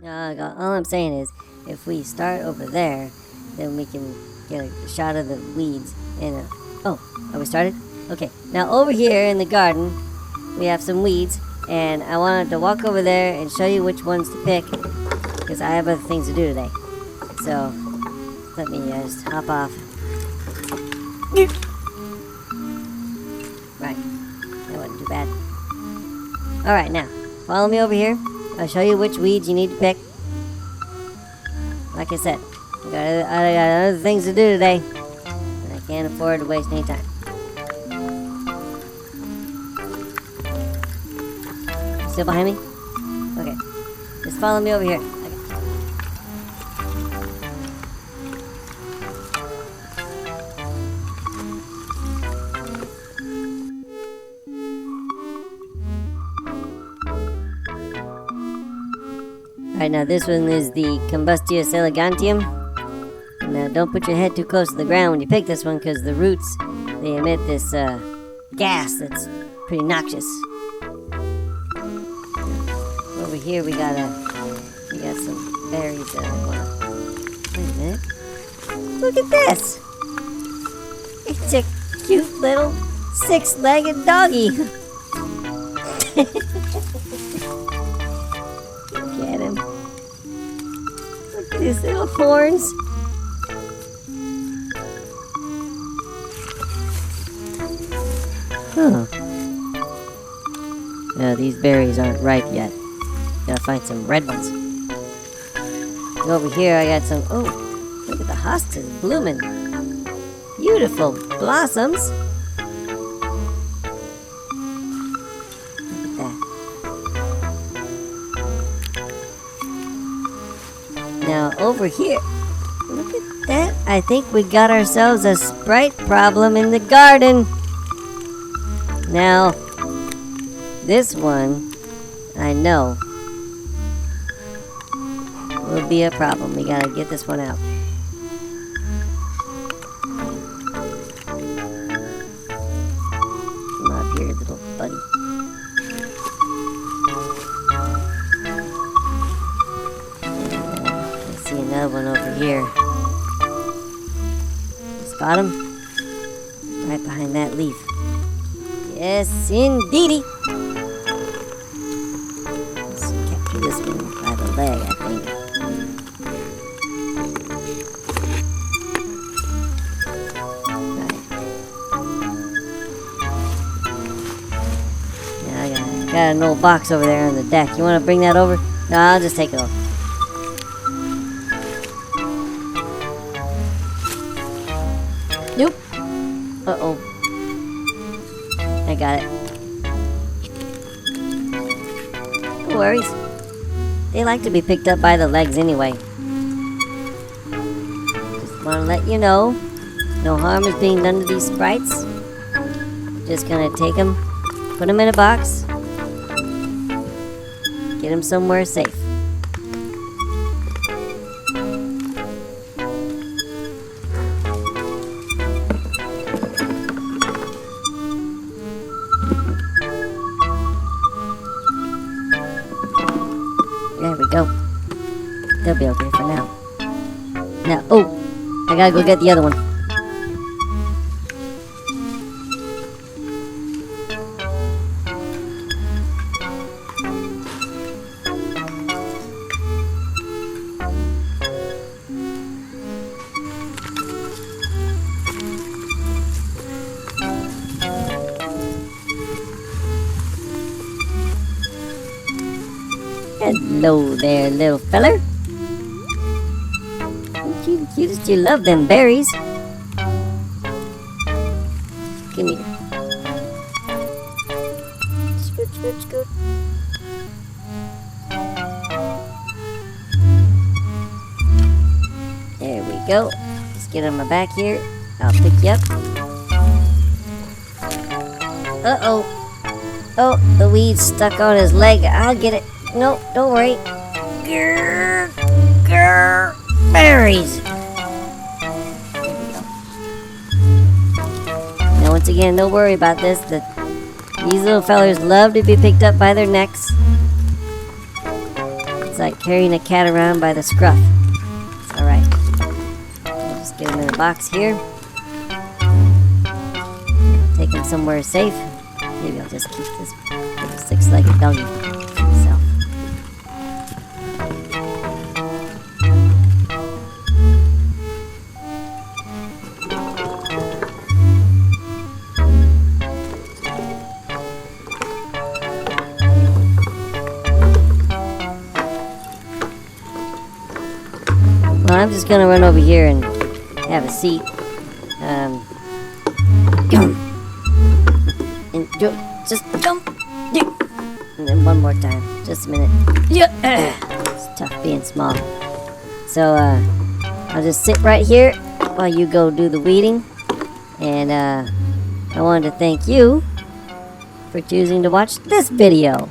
All I'm saying is, if we start over there, then we can get a shot of the weeds. And oh, are we started? Okay. Now over here in the garden, we have some weeds, and I wanted to walk over there and show you which ones to pick, because I have other things to do today. So let me just hop off. Right. That wasn't too bad. Alright, now, follow me over here. I'll show you which weeds you need to pick. Like I said, I got other things to do today, and I can't afford to waste any time. Still behind me? Okay. Just follow me over here. Alright, now this one is the Conscientiously elegantium. Now don't put your head too close to the ground when you pick this one, because the roots, they emit this gas that's pretty noxious. Over here we got some berries that I want. Wait a minute. Look at this! It's a cute little six-legged doggy. Look at him. Look at his little horns. Huh. No, these berries aren't ripe yet. Gotta find some red ones. Over here I got some... Oh, look at the hostas blooming. Beautiful blossoms. Look at that. Now over here, look at that. I think we got ourselves a sprite problem in the garden. Now, this one, I know, will be a problem. We gotta get this one out. Come up here, little buddy. I see another one over here. Spot him? Right behind that leaf. Yes, indeedy. Let's capture this one by the leg, I think. Right. Now I got an old box over there on the deck. You want to bring that over? No, I'll just take it over. Nope. Uh-oh. I got it. No worries. They like to be picked up by the legs anyway. Just want to let you know, no harm is being done to these sprites. Just gonna take them, put them in a box, get them somewhere safe. There we go. They'll be okay for now. Now, oh, I gotta go get the other one. Hello there, little feller. You love them berries. Come here. Scoot, scoot, scoot. There we go. Just get on my back here. I'll pick you up. Uh-oh. Oh, the weed's stuck on his leg. I'll get it. No, don't worry. Grrr, grrr, berries. Now, once again, don't worry about this. These little fellers love to be picked up by their necks. It's like carrying a cat around by the scruff. It's alright. I'll just get him in a box here. Take him somewhere safe. Maybe I'll just keep this little six-legged doggy myself. Well, I'm just gonna run over here and have a seat. And just jump. And then one more time. Just a minute. It's tough being small. So I'll just sit right here while you go do the weeding. And I wanted to thank you for choosing to watch this video.